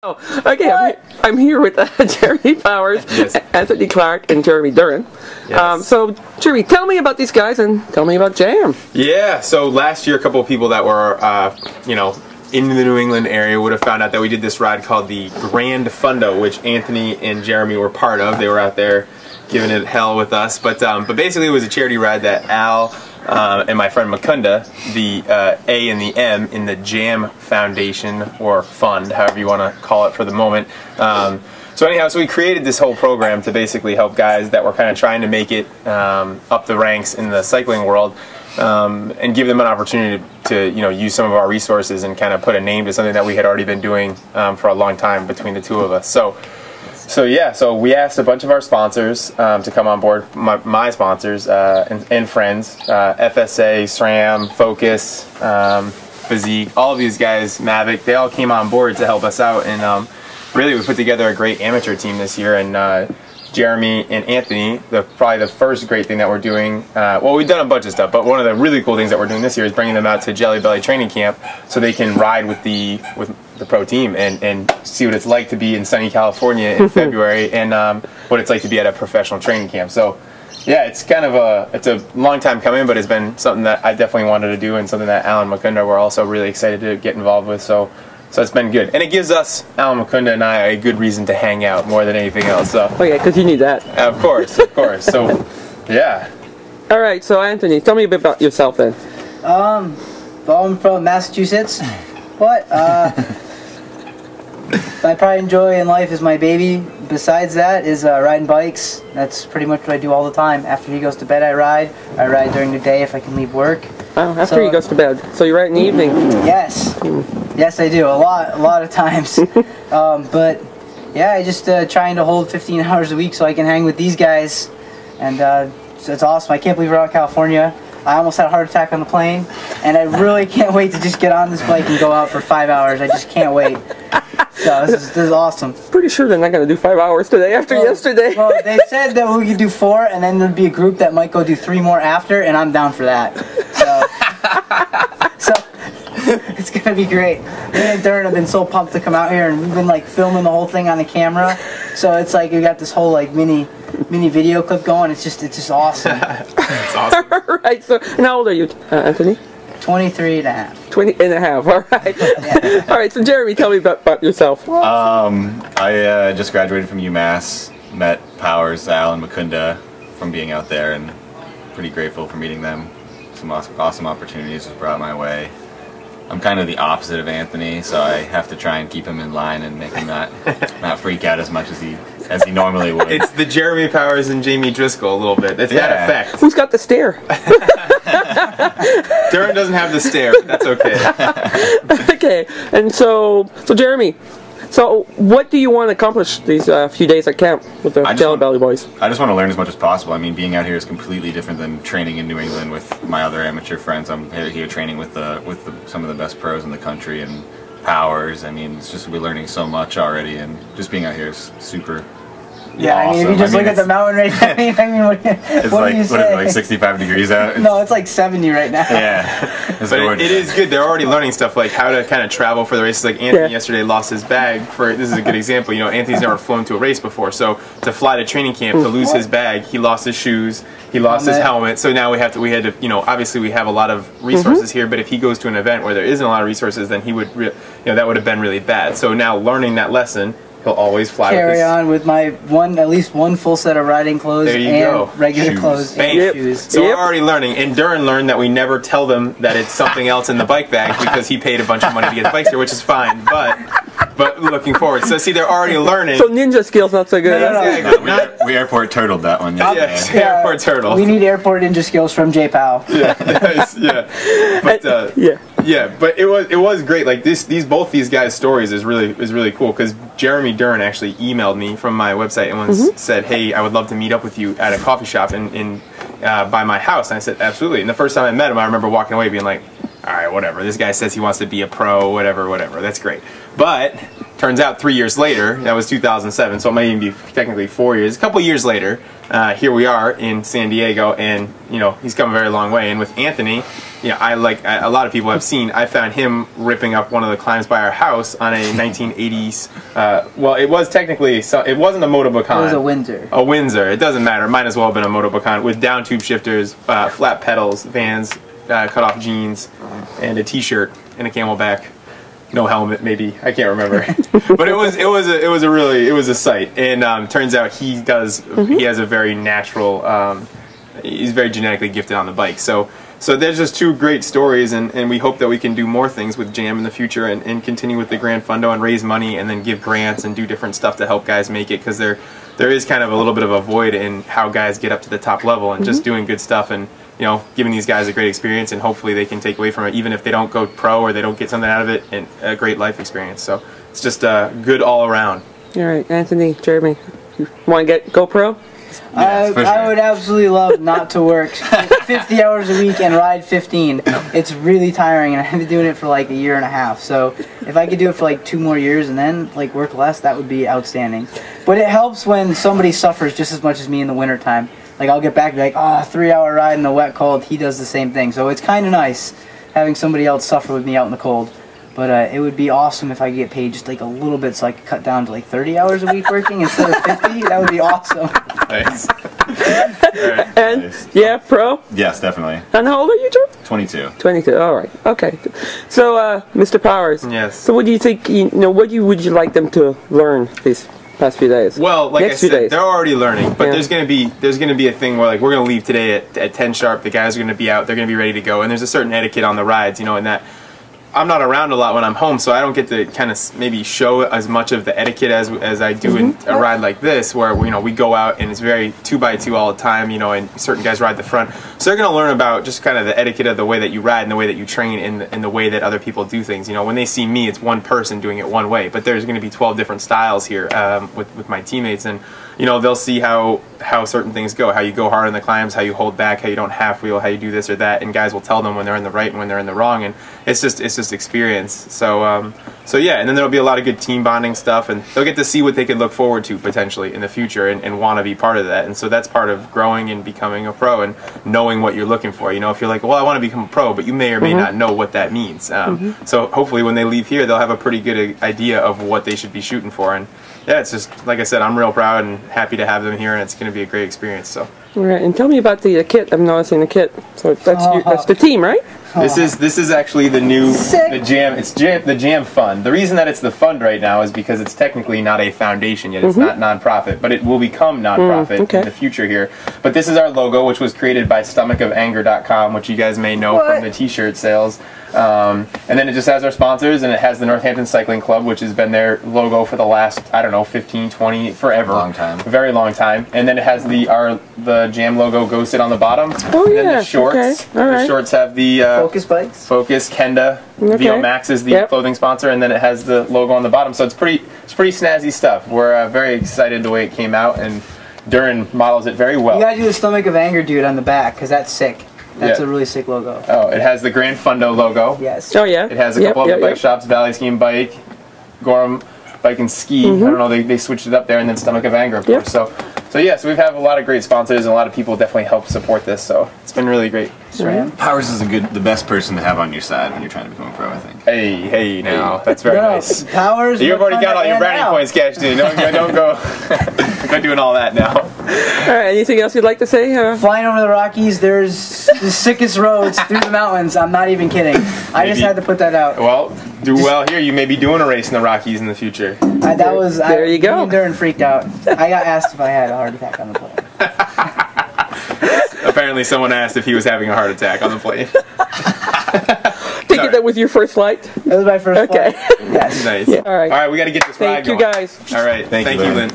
Oh, okay, I'm here with Jeremy Powers, yes. Anthony Clark, and Jeremy Durrin. Yes. So, Jeremy, tell me about these guys and tell me about J.A.M. Yeah, so last year a couple of people that were, you know, in the New England area would have found out that we did this ride called the Grand Fundo, which Anthony and Jeremy were part of. They were out there giving it hell with us. But basically it was a charity ride that Al and my friend Mukunda, the A and the M in the J.A.M Foundation or Fund, however you want to call it for the moment. So anyhow, so we created this whole program to basically help guys that were kind of trying to make it up the ranks in the cycling world, and give them an opportunity to use some of our resources and kind of put a name to something that we had already been doing for a long time between the two of us. So yeah, so we asked a bunch of our sponsors to come on board, my sponsors and friends, FSA, SRAM, Focus, Physique, all of these guys, Mavic, they all came on board to help us out, and really we put together a great amateur team this year, and Jeremy and Anthony, probably the first great thing that we're doing, well, we've done a bunch of stuff, but one of the really cool things that we're doing this year is bringing them out to Jelly Belly training camp so they can ride with the pro team and see what it's like to be in sunny California in February, and what it's like to be at a professional training camp. So yeah, it's kind of it's a long time coming, but it's been something that I definitely wanted to do and something that Alan and Mukunda were also really excited to get involved with. So it's been good, and it gives us, Alan Mukunda and I, a good reason to hang out more than anything else. So. Oh yeah, because you need that. Of course, of course. So, yeah. All right, so Anthony, tell me a bit about yourself then. Well, I'm from Massachusetts, but I probably enjoy in life is my baby. Besides that is riding bikes. That's pretty much what I do all the time. After he goes to bed, I ride. I ride during the day if I can leave work. Oh, after he goes to bed. So you ride in the evening? Yes. Yes, I do. A lot of times. But yeah, I just trying to hold 15 hours a week so I can hang with these guys. And so it's awesome. I can't believe we're out in California. I almost had a heart attack on the plane. And I really can't wait to just get on this bike and go out for 5 hours. I just can't wait. So this is awesome. Pretty sure they're not going to do 5 hours today after yesterday. Well, they said that we could do 4, and then there'd be a group that might go do 3 more after, and I'm down for that. So it's going to be great. Me and Durrin have been so pumped to come out here, and we've been like filming the whole thing on the camera. So it's like we got this whole like mini video clip going. It's just awesome. It's awesome. All right. So, and how old are you, Anthony? 23 and a half. 20 and a half, all right. Yeah. All right, so Jeremy, tell me about yourself. I just graduated from UMass, met Powers, Al, and Mukunda from being out there, and pretty grateful for meeting them. Some awesome opportunities was brought my way. I'm kind of the opposite of Anthony, so I have to try and keep him in line and make him not freak out as much as he normally would. It's the Jeremy Powers and Jamie Driscoll a little bit. It's that effect. Who's got the stare? Durrin doesn't have the stare. That's okay. Okay, and so Jeremy, so what do you want to accomplish these few days at camp with the Jelly Belly boys? I just want to learn as much as possible. I mean, being out here is completely different than training in New England with my other amateur friends. I'm here training with some of the best pros in the country and Powers. I mean, it's just we're learning so much already, and just being out here is super. Yeah, awesome. I mean, if you just look at the mountain right now, I mean, what do you say? What is it, like 65 degrees out? No, it's like 70 right now. Yeah. But it is good. They're already learning stuff like how to kind of travel for the races. Like Anthony yesterday lost his bag. This is a good example. You know, Anthony's never flown to a race before, so to fly to training camp, to lose his bag, he lost his shoes, he lost his helmet. So now we had to, you know, obviously we have a lot of resources here, but if he goes to an event where there isn't a lot of resources, then he would, that would have been really bad. So now learning that lesson, he'll always fly Carry on with my at least one full set of riding clothes and regular clothes and shoes. So we're already learning, and Durrin learned that we never tell them that it's something else in the bike bag because he paid a bunch of money to get the bikes here, which is fine, but looking forward. So see, they're already learning. So ninja skills not so good. No, we airport turtled that one. Airport turtle. We need airport ninja skills from J.Pow. Yeah, but it was great. Like both these guys' stories is really cool because Jeremy Durrin actually emailed me from my website and said, "Hey, I would love to meet up with you at a coffee shop by my house." And I said, "Absolutely." And the first time I met him, I remember walking away being like, "All right, whatever. This guy says he wants to be a pro, whatever. That's great." But turns out 3 years later, that was 2007, so it might even be technically 4 years. A couple years later, here we are in San Diego, and you know, he's come a very long way. And with Anthony, you know, a lot of people have seen, I found him ripping up one of the climbs by our house on a 1980s, well, it was technically, it wasn't a Motobacan. It was a Windsor. A Windsor, it doesn't matter, might as well have been a Motobacan, with down tube shifters, flat pedals, Vans, cut off jeans, and a t-shirt, and a Camelback. No helmet, maybe, I can't remember. But it was a sight. And turns out he has a very natural, he's very genetically gifted on the bike. So there's just two great stories, and we hope that we can do more things with J.A.M in the future, and continue with the Grand Fundo and raise money, and then give grants and do different stuff to help guys make it, because there is kind of a little bit of a void in how guys get up to the top level, and just doing good stuff, and you know, giving these guys a great experience, and hopefully they can take away from it, even if they don't go pro or they don't get something out of it, and a great life experience. So it's just good all around. All right, Anthony, Jeremy, you want to go pro? Yes, I would absolutely love not to work 50 hours a week and ride 15. It's really tiring, and I've been doing it for like a year and a half. So if I could do it for like 2 more years and then like work less, that would be outstanding. But it helps when somebody suffers just as much as me in the wintertime. Like, I'll get back and be like, oh, 3-hour ride in the wet cold. He does the same thing. So it's kind of nice having somebody else suffer with me out in the cold. But it would be awesome if I could get paid just like a little bit, so I could cut down to like 30 hours a week working instead of 50. That would be awesome. Nice. Right. And nice. Yeah, pro? Yes, definitely. And how old are you, Joe? 22. 22. All right. Okay. So, Mr. Powers. Yes. So, what do you think? You know, what would you like them to learn these past few days? Well, like Next I said, they're already learning, but there's gonna be a thing where like we're gonna leave today at 10 sharp. The guys are gonna be out. They're gonna be ready to go, and there's a certain etiquette on the rides, you know, and that. I'm not around a lot when I'm home, so I don't get to kind of maybe show as much of the etiquette as I do in a ride like this, where you know we go out and it's very 2x2 all the time, you know, and certain guys ride the front, so they're going to learn about just kind of the etiquette of the way that you ride and the way that you train and the way that other people do things. You know, when they see me, it's one person doing it one way, but there's going to be 12 different styles here with my teammates, and you know, they'll see how certain things go, how you go hard on the climbs, how you hold back, how you don't half wheel, how you do this or that, and guys will tell them when they're in the right and when they're in the wrong, and it's just experience. So yeah, and then there'll be a lot of good team bonding stuff, and they'll get to see what they could look forward to potentially in the future, and want to be part of that. And so that's part of growing and becoming a pro, and knowing what you're looking for. You know, if you're like, well, I want to become a pro, but you may or may not know what that means. So hopefully when they leave here, they'll have a pretty good idea of what they should be shooting for. And yeah, it's just, like I said, I'm real proud and happy to have them here, and it's going to be a great experience. So. All right, and tell me about the kit. I'm noticing the kit. So that's the team, right? This is actually the new the J.A.M Fund. The reason that it's the fund right now is because it's technically not a foundation yet. It's not nonprofit, but it will become nonprofit in the future here. But this is our logo, which was created by StomachOfAnger.com, which you guys may know from the T-shirt sales. And then it just has our sponsors, and it has the Northampton Cycling Club, which has been their logo for the last, I don't know, 15, 20, forever. Long time. A very long time. And then it has the J.A.M logo ghosted on the bottom. Oh, and yeah. then the shorts. Okay. All right. The shorts have the Focus bikes. Focus, Kenda, VO Max is the clothing sponsor, and then it has the logo on the bottom. So it's pretty snazzy stuff. We're very excited the way it came out, and Durrin models it very well. You gotta do the Stomach of Anger dude on the back, because that's sick. That's a really sick logo. Oh, it has the Grand Fundo logo. Yes. Oh, yeah. It has a couple of the bike shops, Valley Ski and Bike, Gorham Bike and Ski. I don't know, they switched it up there, and then Stomach of Anger, of course. So yeah, so we've had a lot of great sponsors, and a lot of people definitely help support this, so it's been really great. Powers is the best person to have on your side when you're trying to become a pro, I think. Hey, now that's very nice. Powers. You've already got all your brownie points cashed in. Don't go doing all that now. All right. Anything else you'd like to say? Flying over the Rockies, there's the sickest roads through the mountains. I'm not even kidding. I just had to put that out. Well, do well here. You may be doing a race in the Rockies in the future. There you go. Durrin freaked out. I got asked if I had a heart attack on the plane. Apparently someone asked if he was having a heart attack on the plane. Did you get that with your first flight? It was my first flight. Okay. Yes. Nice. Yeah. All right. All right, we got to get this ride going. Thank you, guys. All right. Thank you, Lynn.